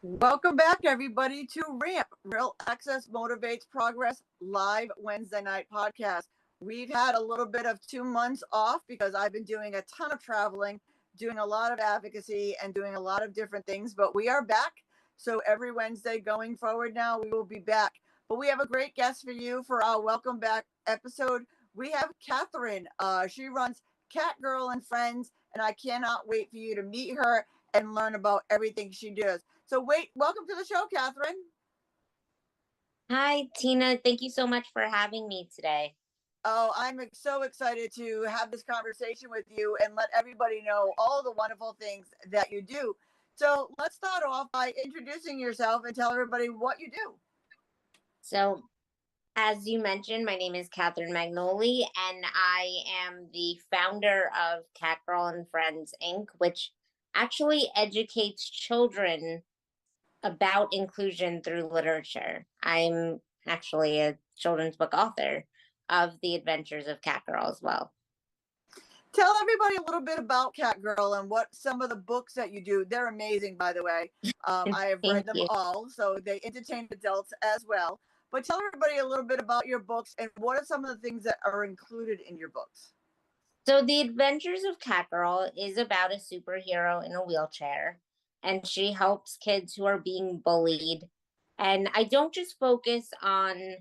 Welcome back, everybody, to RAMP, Real Access Motivates Progress, live Wednesday night podcast. We've had a little bit of 2 months off because I've been doing a ton of traveling, doing a lot of advocacy, and doing a lot of different things, but we are back. So every Wednesday going forward now, we will be back. But we have a great guest for you for our welcome back episode. We have Catherine. She runs KatGirl and Friends, and I cannot wait for you to meet her and learn about everything she does. So welcome to the show, Catherine. Hi, Tina. Thank you so much for having me today. Oh, I'm so excited to have this conversation with you and let everybody know all the wonderful things that you do. So let's start off by introducing yourself and tell everybody what you do. So, as you mentioned, my name is Catherine Magnoli, and I am the founder of KatGirl and Friends Inc., which actually educates children about inclusion through literature. I'm actually a children's book author of The Adventures of KatGirl as well. Tell everybody a little bit about KatGirl and what some of the books that you do. They're amazing, by the way. I have read Thank them you. all, so they entertain adults as well. But tell everybody a little bit about your books and what are some of the things that are included in your books. So, The Adventures of KatGirl is about a superhero in a wheelchair, and she helps kids who are being bullied. And I don't just focus on,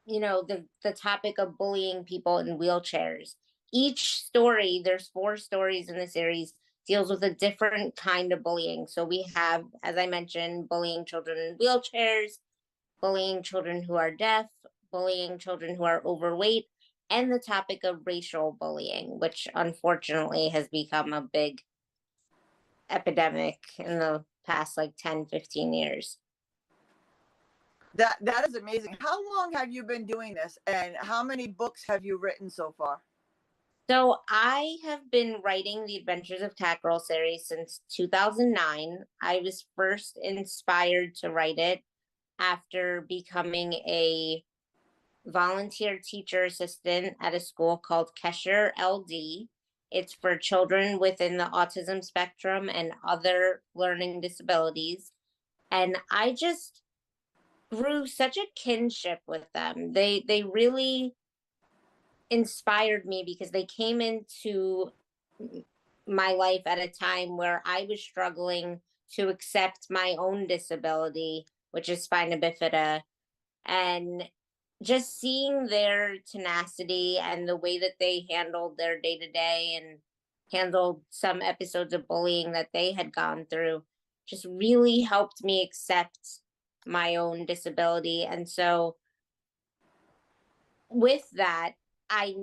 the topic of bullying people in wheelchairs. Each story, there's 4 stories in the series, deals with a different kind of bullying. So we have, as I mentioned, bullying children in wheelchairs, bullying children who are deaf, bullying children who are overweight, and the topic of racial bullying, which unfortunately has become a big epidemic in the past 10, 15 years. That is amazing. How long have you been doing this and how many books have you written so far? So I have been writing the Adventures of KatGirl series since 2009. I was first inspired to write it after becoming a volunteer teacher assistant at a school called Kesher LD. It's for children within the autism spectrum and other learning disabilities. And I just grew such a kinship with them. They really inspired me because they came into my life at a time where I was struggling to accept my own disability, which is spina bifida, and just seeing their tenacity and the way that they handled their day to day and handled some episodes of bullying that they had gone through just really helped me accept my own disability. And so with that, I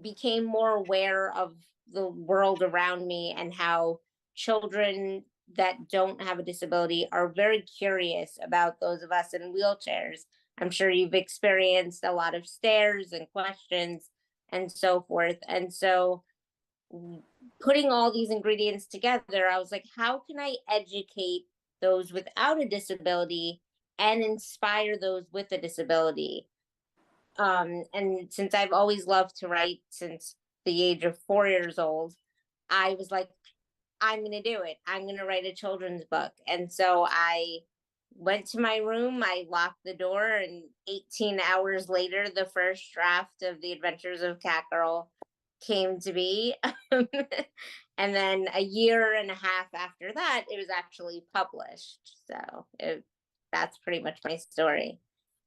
became more aware of the world around me and how children that don't have a disability are very curious about those of us in wheelchairs. I'm sure you've experienced a lot of stares and questions and so forth. And so, putting all these ingredients together, I was like, how can I educate those without a disability and inspire those with a disability? And since I've always loved to write since the age of 4 years old, I was like, I'm going to do it. I'm going to write a children's book. And so I went to my room, I locked the door, and 18 hours later, the first draft of The Adventures of KatGirl came to be. And then a year and a half after that, it was actually published. So that's pretty much my story.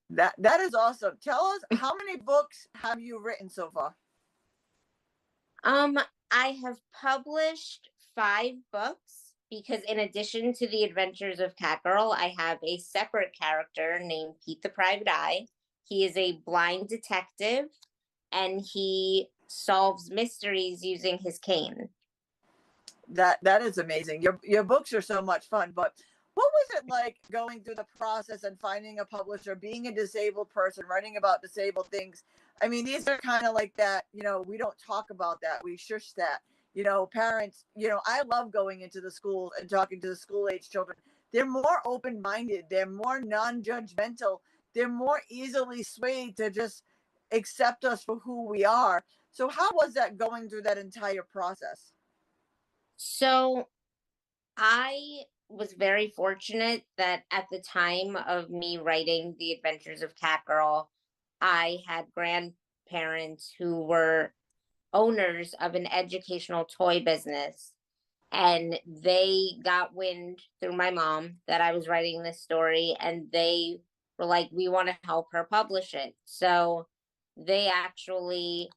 That is awesome. Tell us, how many books have you written so far? I have published 5 books because in addition to The Adventures of KatGirl, I have a separate character named Pete the Private Eye. He is a blind detective and he solves mysteries using his cane. That is amazing. Your books are so much fun, but what was it like going through the process and finding a publisher, being a disabled person, writing about disabled things? I mean, these are kind of like that, we don't talk about that. We shush that. Parents, I love going into the schools and talking to the school age children. They're more open-minded. They're more non-judgmental. They're more easily swayed to just accept us for who we are. So how was that going through that entire process? So I was very fortunate that at the time of me writing The Adventures of KatGirl, I had grandparents who were owners of an educational toy business. And they got wind through my mom that I was writing this story, and they were like, we want to help her publish it. So they actually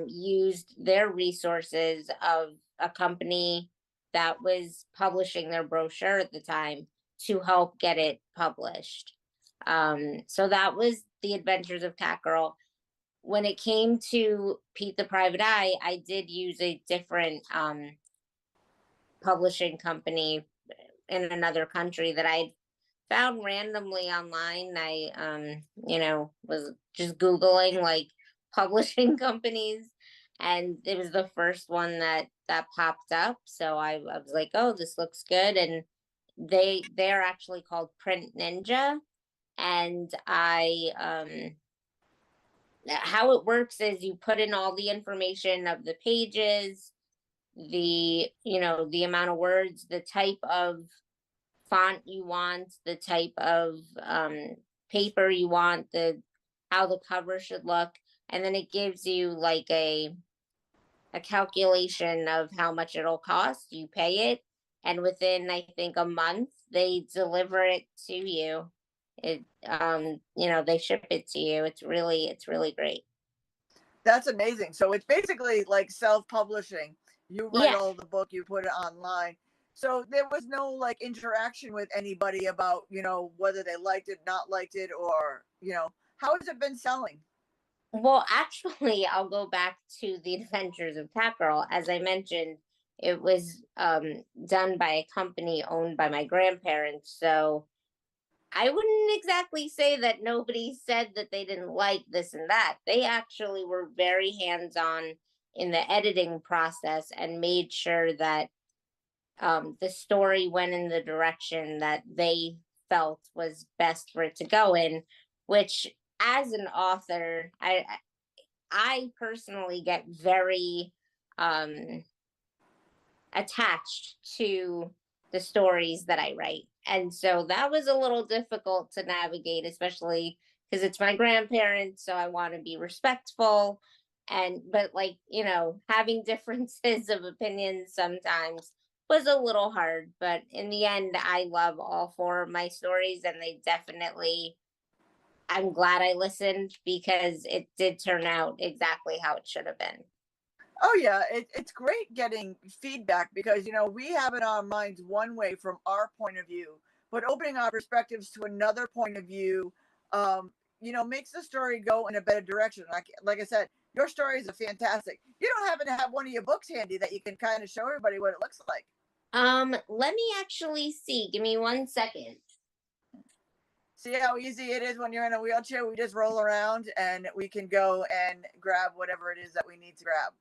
used their resources of a company that was publishing their brochure at the time to help get it published. So that was The Adventures of KatGirl. When it came to Pete the Private Eye, I did use a different publishing company in another country that I found randomly online. I was just Googling like publishing companies, and it was the first one that popped up. So I was like, oh, this looks good. And they're actually called Print Ninja. And how it works is you put in all the information of the pages, the amount of words, the type of font you want, the type of paper you want, the how the cover should look, and then it gives you like a calculation of how much it'll cost. You pay it, and within I think a month they deliver it to you. They ship it to you. It's really great. That's amazing. So it's basically like self-publishing. You write Yeah. all the book, you put it online. So there was no like interaction with anybody about, whether they liked it, not liked it, or, how has it been selling? Well, actually, I'll go back to The Adventures of KatGirl. As I mentioned, it was done by a company owned by my grandparents. So I wouldn't exactly say that nobody said that they didn't like this and that. They actually were very hands on in the editing process and made sure that the story went in the direction that they felt was best for it to go in, which as an author, I personally get very um attached to the stories that I write. And so that was a little difficult to navigate, especially because it's my grandparents, so I want to be respectful. And but like, having differences of opinions sometimes was a little hard, but in the end I love all four of my stories, and they definitely, I'm glad I listened because it did turn out exactly how it should have been. Oh yeah, it's great getting feedback because we have it in our minds one way from our point of view, but opening our perspectives to another point of view, makes the story go in a better direction. Like I said, your stories are fantastic. You don't happen to have one of your books handy that you can kind of show everybody what it looks like? Let me actually see. Give me 1 second. See how easy it is when you're in a wheelchair? We just roll around and we can go and grab whatever it is that we need to grab.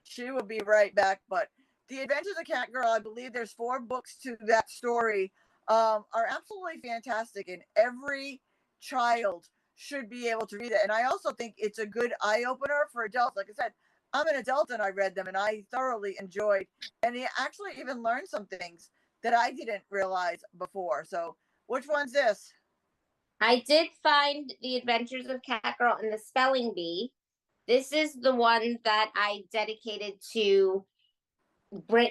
She will be right back. But The Adventures of KatGirl, I believe there's 4 books to that story, are absolutely fantastic, and every child should be able to read it. And I also think it's a good eye opener for adults. Like I said, I'm an adult and I read them and I thoroughly enjoyed, and I actually even learned some things that I didn't realize before. So, which one's this? I did find The Adventures of KatGirl in the Spelling Bee. This is the one that I dedicated to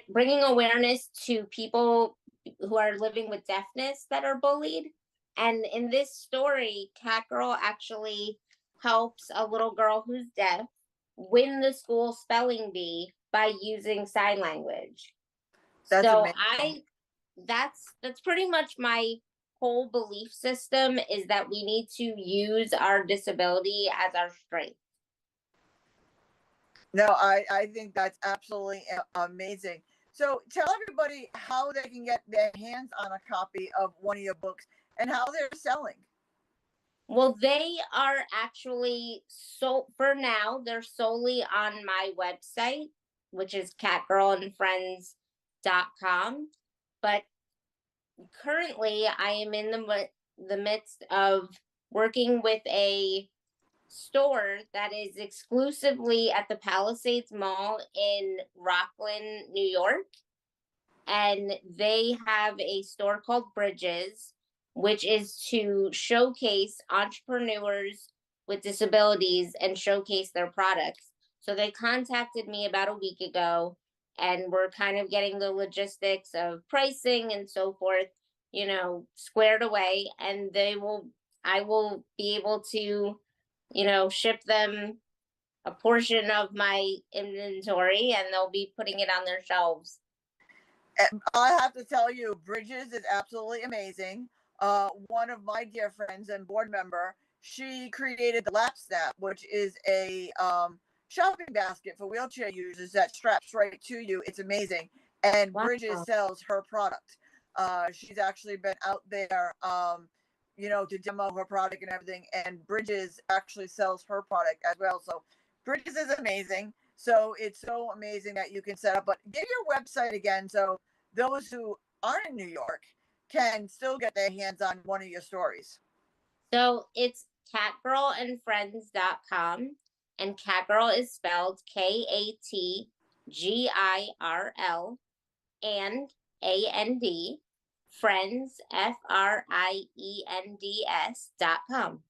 bringing awareness to people who are living with deafness that are bullied. And in this story, KatGirl actually helps a little girl who's deaf win the school spelling bee by using sign language. That's So amazing. that's pretty much my whole belief system, is that we need to use our disability as our strength. No, I think that's absolutely amazing. So tell everybody how they can get their hands on a copy of one of your books and how they're selling. Well, they are actually, so for now, they're solely on my website, which is catgirlandfriends.com. But currently, I am in the midst of working with a store that is exclusively at the Palisades Mall in Rockland, New York. And they have a store called Bridges, which is to showcase entrepreneurs with disabilities and showcase their products. So they contacted me about a week ago, and we're kind of getting the logistics of pricing and so forth, squared away. And I will be able to, ship them a portion of my inventory, and they'll be putting it on their shelves. I have to tell you, Bridges is absolutely amazing. One of my dear friends and board member, she created the Lap Snap, which is a shopping basket for wheelchair users that straps right to you. It's amazing. And Wow. Bridges sells her product. She's actually been out there, to demo her product and everything. And Bridges actually sells her product as well. So Bridges is amazing. So it's so amazing that you can set up. But give your website again so those who aren't in New York can still get their hands on one of your stories. So it's catgirlandfriends.com, and catgirl is spelled KATGIRL and AND, friends FRIENDS.com.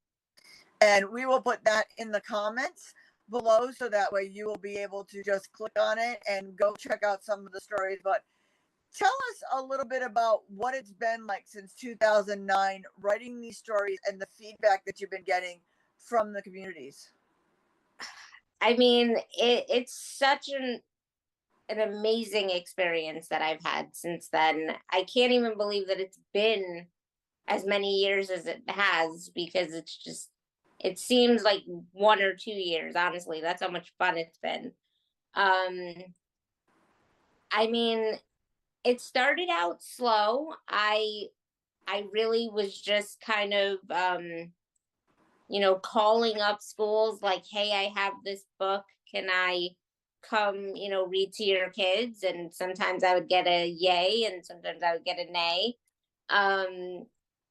And we will put that in the comments below so that way you will be able to just click on it and go check out some of the stories. But tell us a little bit about what it's been like since 2009 writing these stories and the feedback that you've been getting from the communities. I mean, it's such an amazing experience that I've had since then. I can't even believe that it's been as many years as it has, because it seems like 1 or 2 years, honestly. That's how much fun it's been. I mean, it started out slow. I really was just kind of calling up schools like, hey, I have this book. Can I come, read to your kids? And sometimes I would get a yay, and sometimes I would get a nay.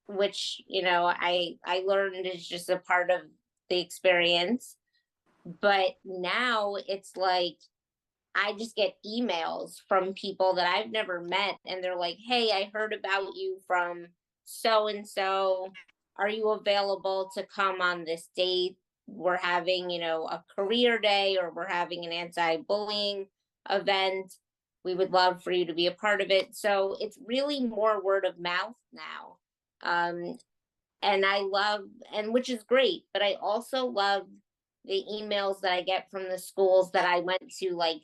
Which, I learned is just a part of the experience. But now it's like I just get emails from people that I've never met, and they're like, hey, I heard about you from so and so. Are you available to come on this date? We're having, a career day, or we're having an anti-bullying event. We would love for you to be a part of it. So it's really more word of mouth now. And I love, and which is great, but I also love the emails that I get from the schools that I went to like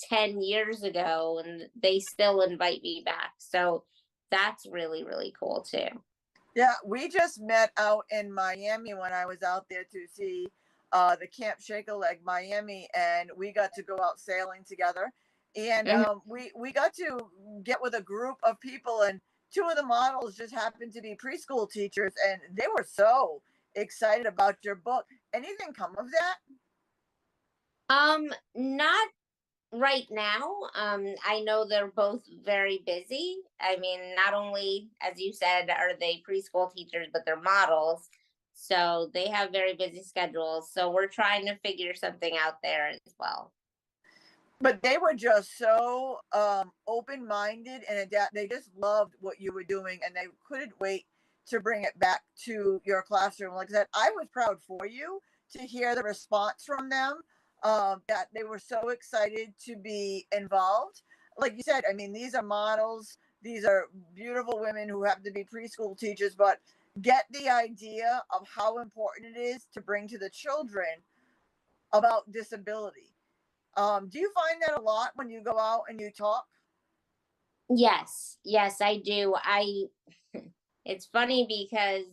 10 years ago, and they still invite me back. So that's really, really cool too. Yeah, we just met out in Miami when I was out there to see the Camp Shake a Leg Miami, and we got to go out sailing together. And we got to get with a group of people, and two of the models just happened to be preschool teachers, and they were so excited about your book. Anything come of that? Not right now. I know they're both very busy. I mean, not only, as you said, are they preschool teachers, but they're models. So they have very busy schedules. So we're trying to figure something out there as well. But they were just so open-minded and adapt. They just loved what you were doing, and they couldn't wait to bring it back to your classroom. Like I said, I was proud for you to hear the response from them, that they were so excited to be involved. Like you said, I mean, these are models. These are beautiful women who happen to be preschool teachers, but get the idea of how important it is to bring to the children about disability. Do you find that a lot when you go out and you talk? Yes, I do. It's funny because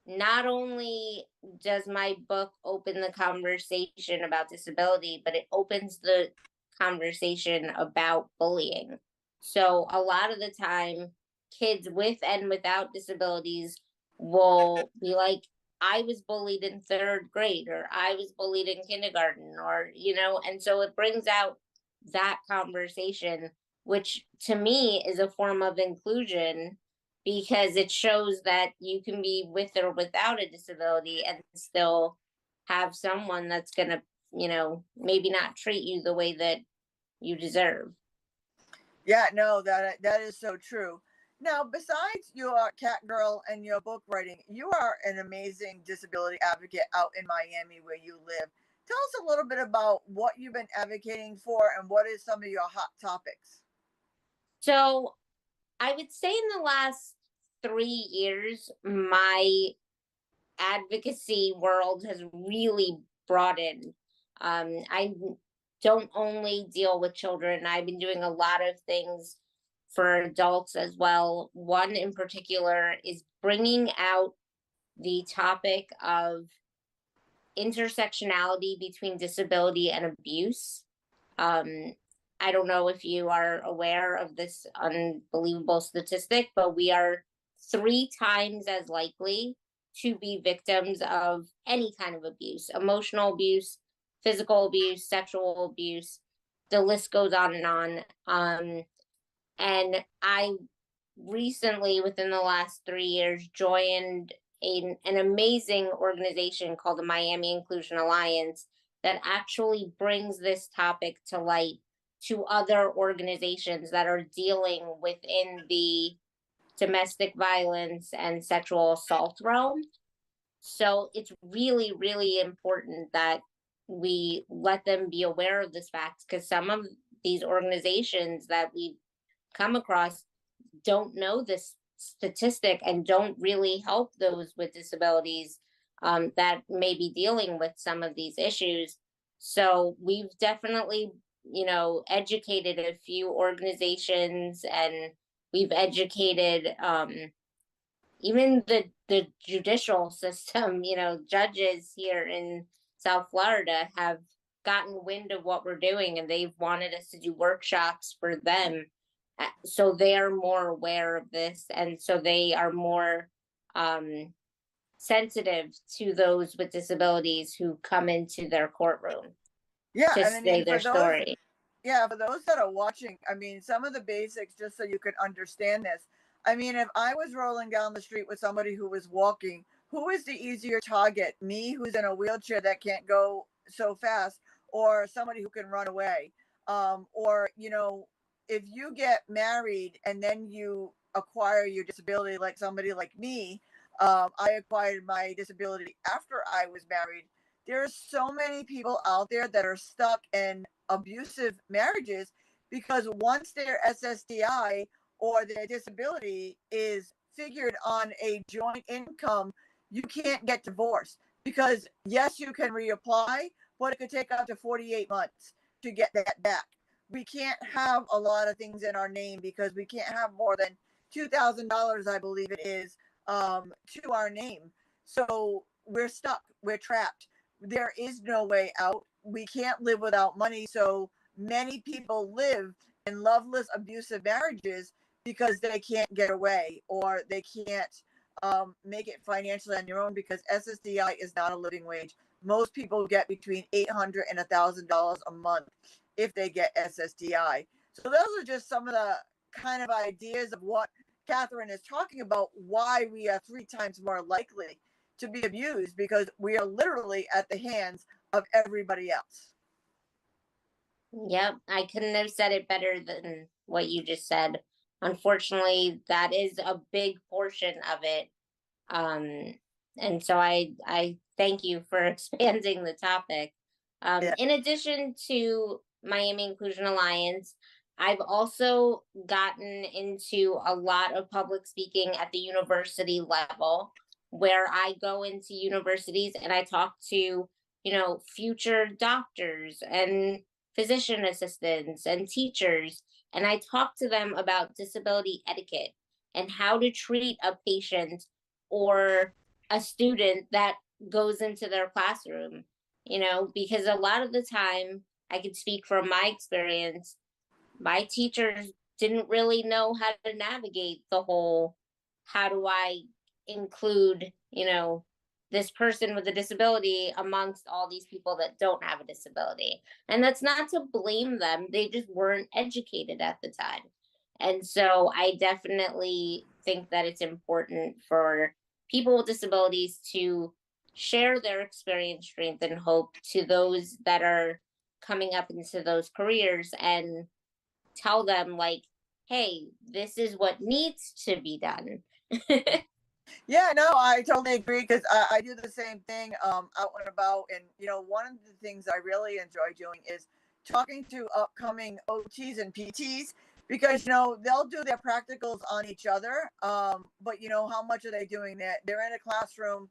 not only does my book open the conversation about disability, but it opens the conversation about bullying. So a lot of the time, kids with and without disabilities will be like, I was bullied in third grade, or I was bullied in kindergarten, or, and so it brings out that conversation, which to me is a form of inclusion, because it shows that you can be with or without a disability and still have someone that's going to, maybe not treat you the way that you deserve. Yeah, no, that is so true. Now, besides your cat girl and your book writing, you are an amazing disability advocate out in Miami where you live. Tell us a little bit about what you've been advocating for and what is some of your hot topics. So I would say in the last 3 years, my advocacy world has really broadened. I don't only deal with children, I've been doing a lot of things for adults as well. One in particular is bringing out the topic of intersectionality between disability and abuse. Um, I don't know if you are aware of this unbelievable statistic, but we are 3 times as likely to be victims of any kind of abuse: emotional abuse, physical abuse, sexual abuse. The list goes on and on. And I recently, within the last 3 years, joined an amazing organization called the Miami Inclusion Alliance that actually brings this topic to light to other organizations that are dealing within the domestic violence and sexual assault realm. So it's really, really important that we let them be aware of this fact, because some of these organizations that we've come across don't know this statistic and don't really help those with disabilities that may be dealing with some of these issues. So we've definitely, educated a few organizations, and we've educated even the judicial system. Judges here in South Florida have gotten wind of what we're doing, and they've wanted us to do workshops for them, so they are more aware of this, and so they are more um, sensitive to those with disabilities who come into their courtroom Yeah, to and I say mean their for those story. Yeah, for those that are watching, I mean, some of the basics, just so you can understand this. I mean, if I was rolling down the street with somebody who was walking, who is the easier target? Me, who's in a wheelchair that can't go so fast, or somebody who can run away? Or, if you get married and then you acquire your disability, like somebody like me, I acquired my disability after I was married. There's so many people out there that are stuck in abusive marriages because once their SSDI or their disability is figured on a joint income, you can't get divorced because, yes, you can reapply, but it could take up to 48 months to get that back. We can't have a lot of things in our name because we can't have more than $2,000, I believe it is, to our name. So we're stuck, we're trapped. There is no way out. We can't live without money. So many people live in loveless, abusive marriages because they can't get away or they can't make it financially on their own because SSDI is not a living wage. Most people get between $800 and $1,000 a month if they get SSDI. So those are just some of the kind of ideas of what Catherine is talking about, why we are 3 times more likely to be abused because we are literally at the hands of everybody else. Yep, I couldn't have said it better than what you just said. Unfortunately, that is a big portion of it. Um, and so I thank you for expanding the topic. Yeah. In addition to Miami Inclusion Alliance, I've also gotten into a lot of public speaking at the university level, where I go into universities and I talk to, future doctors and physician assistants and teachers, and I talk to them about disability etiquette and how to treat a patient or a student that goes into their classroom, because a lot of the time, I can speak from my experience, my teachers didn't really know how to navigate the whole, how do I include, this person with a disability amongst all these people that don't have a disability. And that's not to blame them, they just weren't educated at the time. And so I definitely think that it's important for people with disabilities to share their experience, strength, and hope to those that are coming up into those careers, and tell them, like, hey, this is what needs to be done. Yeah, no, I totally agree because I do the same thing out and about. And, one of the things I really enjoy doing is talking to upcoming OTs and PTs because, they'll do their practicals on each other. But, how much are they doing that? They're in a classroom,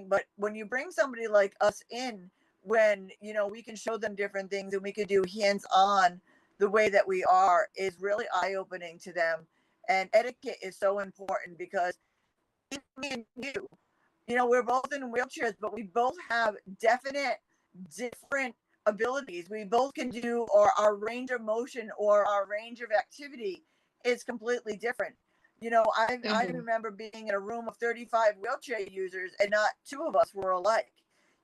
but when you bring somebody like us in, when, we can show them different things and we could do hands on the way that we are is really eye opening to them. And etiquette is so important because me and we're both in wheelchairs, but we both have definite different abilities. We both can do, or our range of motion or our range of activity is completely different. I Hmm. remember being in a room of 35 wheelchair users and not two of us were alike.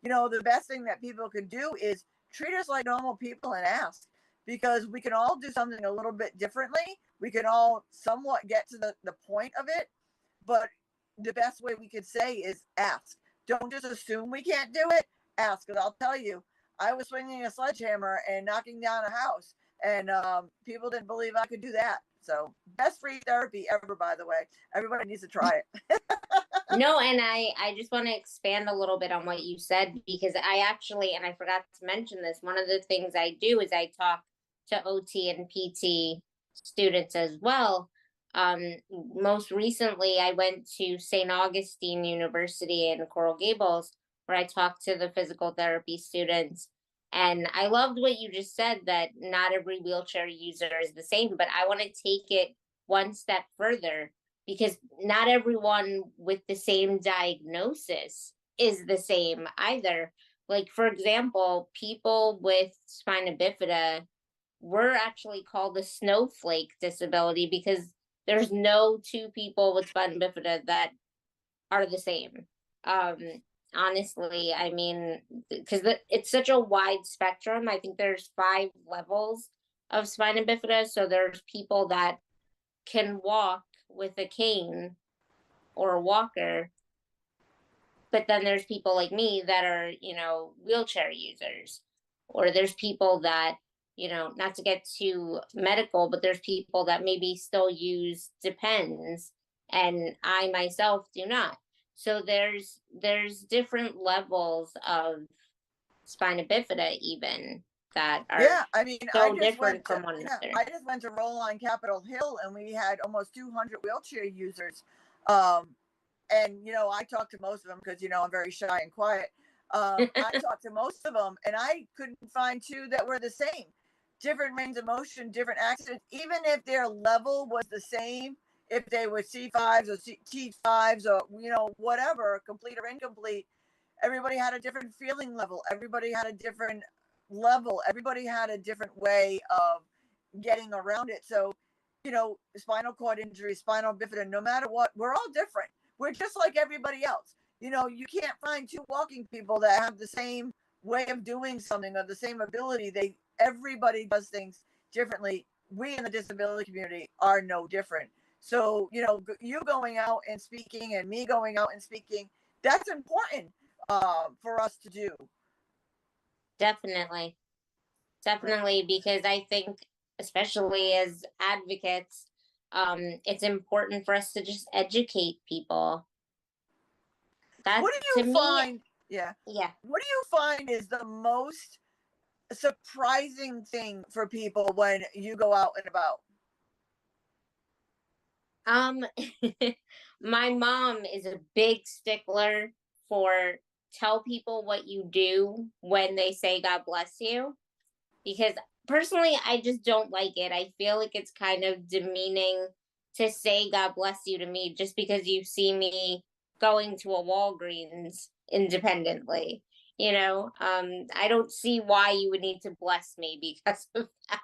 The best thing that people can do is treat us like normal people and ask because we can all do something a little bit differently. We can all somewhat get to the point of it, but the best way we could say is ask. Don't just assume we can't do it. Ask, because I'll tell you, I was swinging a sledgehammer and knocking down a house, and people didn't believe I could do that. So, best free therapy ever, by the way. Everybody needs to try it. No, and I just want to expand a little bit on what you said, because I actually, and I forgot to mention this, one of the things I do is I talk to OT and PT students as well. Most recently, I went to St. Augustine University in Coral Gables, where I talked to the physical therapy students. And I loved what you just said, that not every wheelchair user is the same, but I want to take it one step further, because not everyone with the same diagnosis is the same either. Like, for example, people with spina bifida were actually called a snowflake disability because there's no two people with spina bifida that are the same. Um, Honestly, I mean, because it's such a wide spectrum. I think there's 5 levels of spina bifida. So there's people that can walk with a cane or a walker, but then there's people like me that are, wheelchair users. Or there's people that, not to get too medical, but there's people that maybe still use Depends, and I myself do not. So there's different levels of spina bifida even that are Yeah, I mean, so different from one I another. just went to Roll on Capitol Hill, and we had almost 200 wheelchair users. Um, and I talked to most of them because I'm very shy and quiet. I talked to most of them, and I couldn't find two that were the same. Different range of motion, different accidents. Even if their level was the same, if they were C5s or T5s or whatever, complete or incomplete, everybody had a different feeling level. Everybody had a different level. Everybody had a different way of getting around it. So, spinal cord injury, spinal bifida, no matter what, we're all different. We're just like everybody else. You can't find two walking people that have the same way of doing something or the same ability. Everybody does things differently. We in the disability community are no different. So, you going out and speaking and me going out and speaking, that's important for us to do. Definitely. Definitely, because I think, especially as advocates, it's important for us to just educate people. That, What do to you me, find? Yeah. yeah. What do you find is the most surprising thing for people when you go out and about? Um, my mom is a big stickler for tell people what you do when they say God bless you, because personally I just don't like it. I feel like it's kind of demeaning to say God bless you to me just because you see me going to a Walgreens independently. I don't see why you would need to bless me because of that.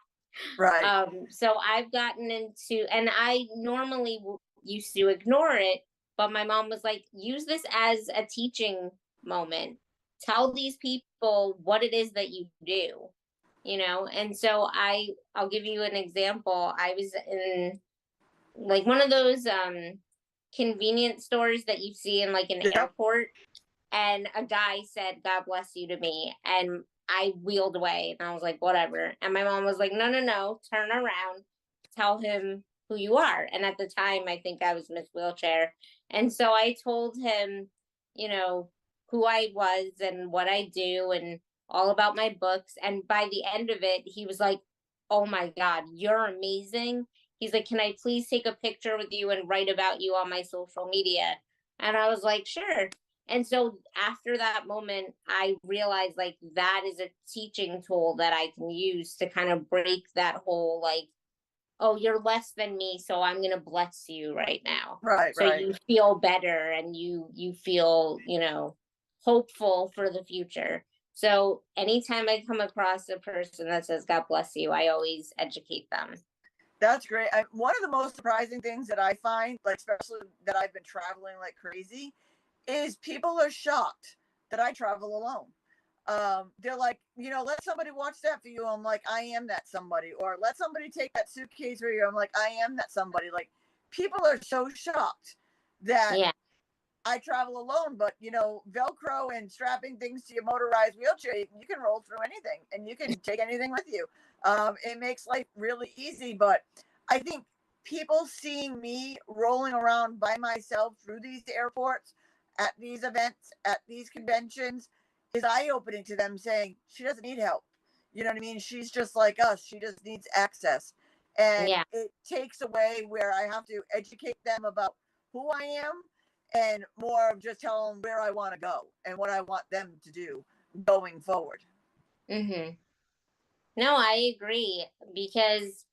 Right. So I've gotten into, and I normally used to ignore it, but my mom was like, use this as a teaching moment. Tell these people what it is that you do, And so I'll give you an example. I was in like one of those convenience stores that you see in like an Yep. airport, and a guy said, "God bless you" to me. And I wheeled away and I was like, whatever. And my mom was like, no, no, no, turn around, tell him who you are. And at the time, I think I was Miss Wheelchair. And so I told him, you know, who I was and what I do and all about my books. And by the end of it, he was like, oh my God, you're amazing. He's like, can I please take a picture with you and write about you on my social media? And I was like, sure. And so after that moment, I realized like that is a teaching tool that I can use to kind of break that whole like, oh, you're less than me, so I'm gonna bless you right now. Right, So right. you feel better and you feel, hopeful for the future. So anytime I come across a person that says God bless you, I always educate them. That's great. One of the most surprising things that I find, like especially that I've been traveling like crazy, is people are shocked that I travel alone. They're like, let somebody watch that for you. I'm like, I am that somebody. Or let somebody take that suitcase for you. I'm like, I am that somebody. Like, people are so shocked that Yeah. I travel alone, but Velcro and strapping things to your motorized wheelchair, you can roll through anything and you can take anything with you. It makes life really easy. But I think people seeing me rolling around by myself through these airports, at these events, at these conventions, is eye opening to them, saying she doesn't need help. You know what I mean? She's just like us. She just needs access. And Yeah. it takes away where I have to educate them about who I am and more of just tell them where I want to go and what I want them to do going forward. Mhm. No, I agree because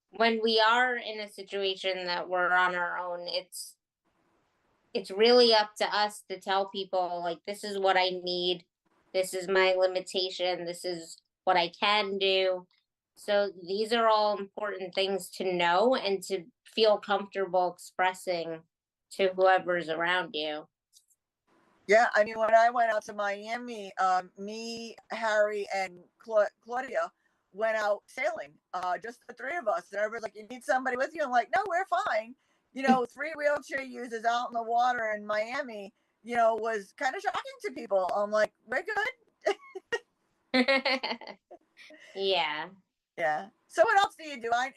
when we are in a situation that we're on our own, it's really up to us to tell people like this is what I need, this is my limitation, this is what I can do. So these are all important things to know and to feel comfortable expressing to whoever's around you. Yeah, I mean, when I went out to Miami, me, Harry, and Claudia went out sailing, just the three of us. And everybody's like, "You need somebody with you?" I'm like, "No, we're fine." Three wheelchair users out in the water in Miami, was kind of shocking to people. I'm like, "We're good." Yeah. Yeah. So what else do you do? Like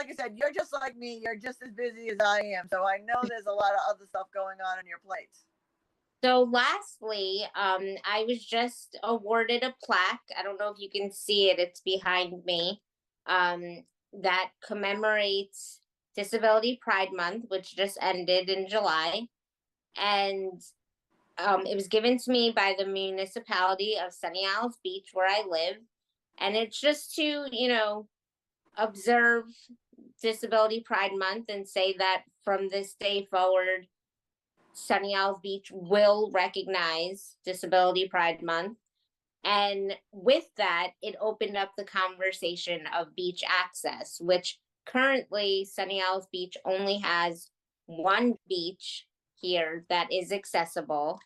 I said, you're just like me. You're just as busy as I am. So I know there's a lot of other stuff going on your plates. So lastly, I was just awarded a plaque. I don't know if you can see it, it's behind me. That commemorates Disability Pride Month, which just ended in July. And it was given to me by the municipality of Sunny Isles Beach, where I live. And it's just to, observe Disability Pride Month and say that from this day forward, Sunny Isles Beach will recognize Disability Pride Month. And with that, it opened up the conversation of beach access, which currently Sunny Isles Beach only has one beach here that is accessible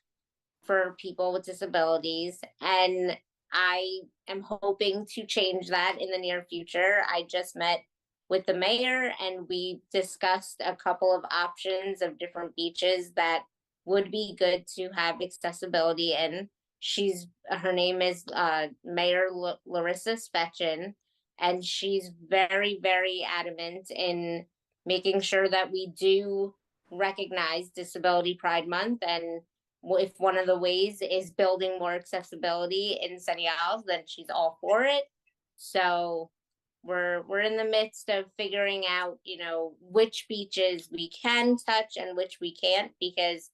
for people with disabilities. And I am hoping to change that in the near future. I just met with the mayor and we discussed a couple of options of different beaches that would be good to have accessibility in. Her name is Mayor Larissa Spetchin, and she's very, very adamant in making sure that we do recognize Disability Pride Month. And if one of the ways is building more accessibility in Sunny Isles, then she's all for it. So we're in the midst of figuring out, which beaches we can touch and which we can't, because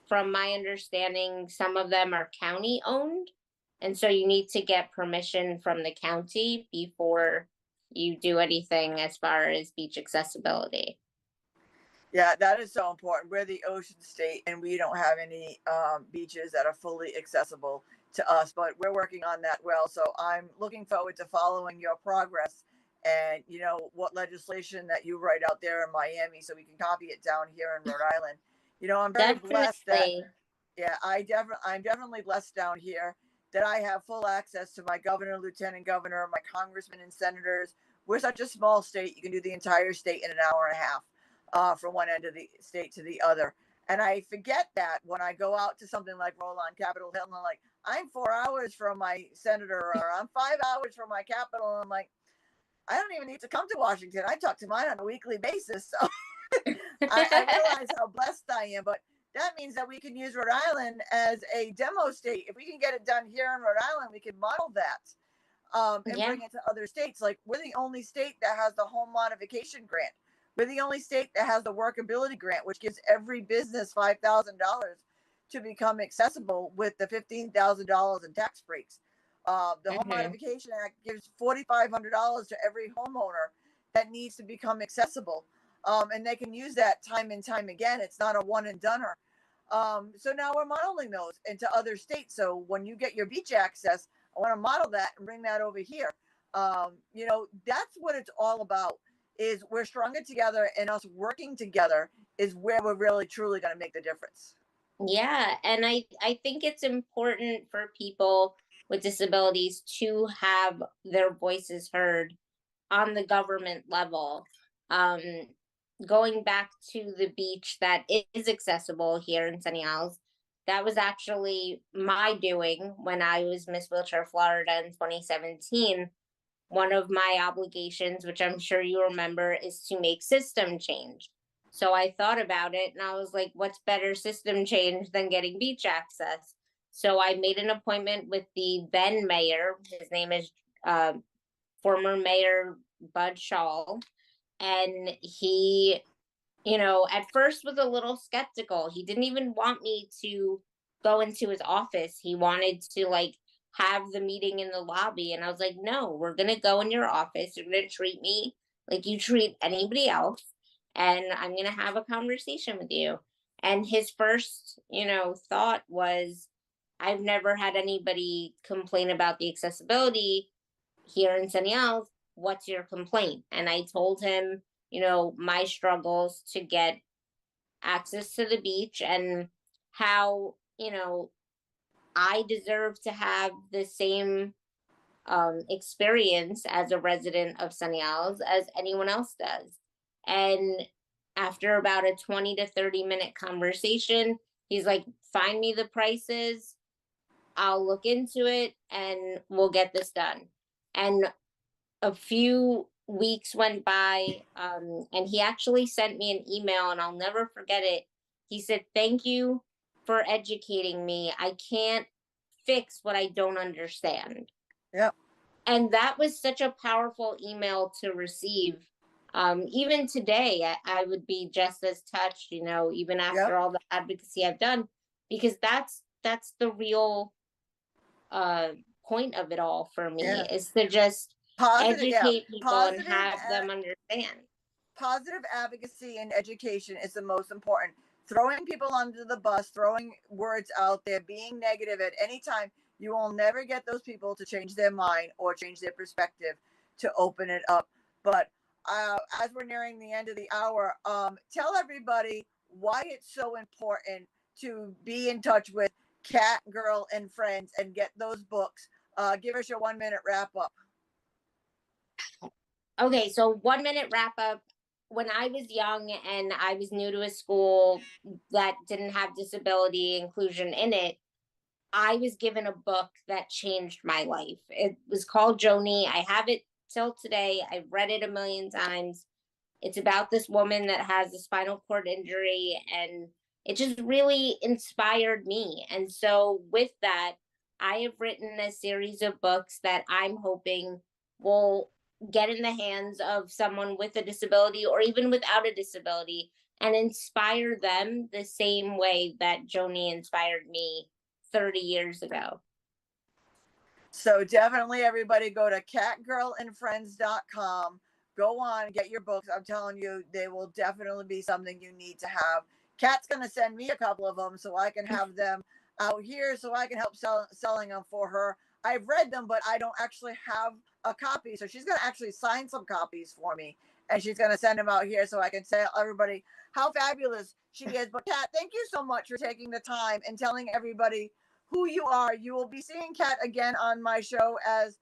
from my understanding, some of them are county owned. And so you need to get permission from the county before you do anything as far as beach accessibility. Yeah, that is so important. We're the ocean state, and we don't have any beaches that are fully accessible to us, but we're working on that well. So I'm looking forward to following your progress and what legislation that you write out there in Miami, so we can copy it down here in Rhode Island. I'm very blessed that Definitely. yeah, I'm definitely blessed down here that I have full access to my governor, lieutenant governor, my congressmen and senators. We're such a small state; you can do the entire state in an hour and a half, from one end of the state to the other. And I forget that when I go out to something like Roll on Capitol Hill, and I'm like, I'm 4 hours from my senator, or I'm 5 hours from my capital. And I'm like, I don't even need to come to Washington. I talk to mine on a weekly basis. So I realize how blessed I am. But that means that we can use Rhode Island as a demo state. If we can get it done here in Rhode Island, we can model that, and Yeah. bring it to other states. Like, we're the only state that has the home modification grant. We're the only state that has the workability grant, which gives every business $5,000 to become accessible with the $15,000 in tax breaks. The Home Hmm. Modification Act gives $4,500 to every homeowner that needs to become accessible. And they can use that time and time again. It's not a one and doneer. So now we're modeling those into other states. So when you get your beach access, I want to model that and bring that over here. That's what it's all about. Is we're stronger together, and us working together is where we're really truly going to make the difference. Yeah, and I think it's important for people with disabilities to have their voices heard on the government level. Um, Going back to the beach that is accessible here in Sunny Isles, that was actually my doing when I was Miss Wheelchair Florida in 2017. One of my obligations, which I'm sure you remember, is to make system change. So I thought about it and I was like, what's better system change than getting beach access? So I made an appointment with the then mayor. His name is uh, former Mayor Bud Shaw. And he, at first was a little skeptical. He didn't even want me to go into his office. He wanted to like have the meeting in the lobby. And I was like, no, we're going to go in your office. You're going to treat me like you treat anybody else. And I'm going to have a conversation with you. And his first, thought was, I've never had anybody complain about the accessibility here in Sunny Isles. What's your complaint? And I told him, my struggles to get access to the beach and how, I deserve to have the same experience as a resident of Sunny Isles as anyone else does. And after about a 20 to 30-minute conversation, he's like, find me the prices. I'll look into it and we'll get this done. And a few weeks went by, and he actually sent me an email, and I'll never forget it. He said, thank you for educating me. I can't fix what I don't understand. Yep. And that was such a powerful email to receive. Even today, I would be just as touched, even Yep. after all the advocacy I've done, because that's the real uh, point of it all for me, Yeah. is to just Positive. Yeah. educate people and have them understand. Positive advocacy and education is the most important. Throwing people under the bus, throwing words out there, being negative at any time, you will never get those people to change their mind or change their perspective to open it up. But as we're nearing the end of the hour, tell everybody why it's so important to be in touch with Cat Girl and Friends and get those books. Give us your 1 minute wrap up. Okay, so 1 minute wrap up. When I was young and I was new to a school that didn't have disability inclusion in it, I was given a book that changed my life. It was called Joni. I have it till today. I've read it a million times. It's about this woman that has a spinal cord injury, and it just really inspired me. And so, with that, I have written a series of books that I'm hoping will get in the hands of someone with a disability or even without a disability and inspire them the same way that Joni inspired me 30 years ago. So definitely everybody go to catgirlandfriends.com. Go on, get your books. I'm telling you, they will definitely be something you need to have. Kat's going to send me a couple of them so I can have them out here so I can help selling them for her. I've read them, but I don't actually have a copy. So she's going to actually sign some copies for me. And she's going to send them out here so I can tell everybody how fabulous she is. But Kat, thank you so much for taking the time and telling everybody who you are. You will be seeing Kat again on my show as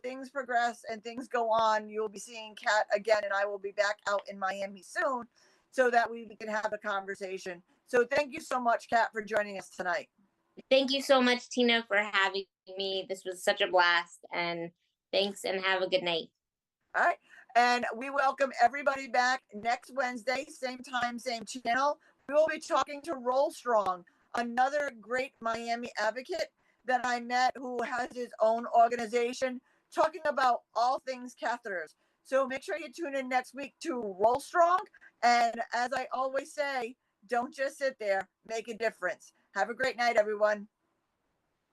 things progress and things go on. You will be seeing Kat again, and I will be back out in Miami soon so that we can have a conversation. So thank you so much, Kat, for joining us tonight. Thank you so much, Tina, for having me. This was such a blast. And thanks, and have a good night. All right. And we welcome everybody back next Wednesday, same time, same channel. We will be talking to Roll Strong, another great Miami advocate that I met who has his own organization, talking about all things catheters. So make sure you tune in next week to Roll Strong. And as I always say, don't just sit there, make a difference. Have a great night, everyone.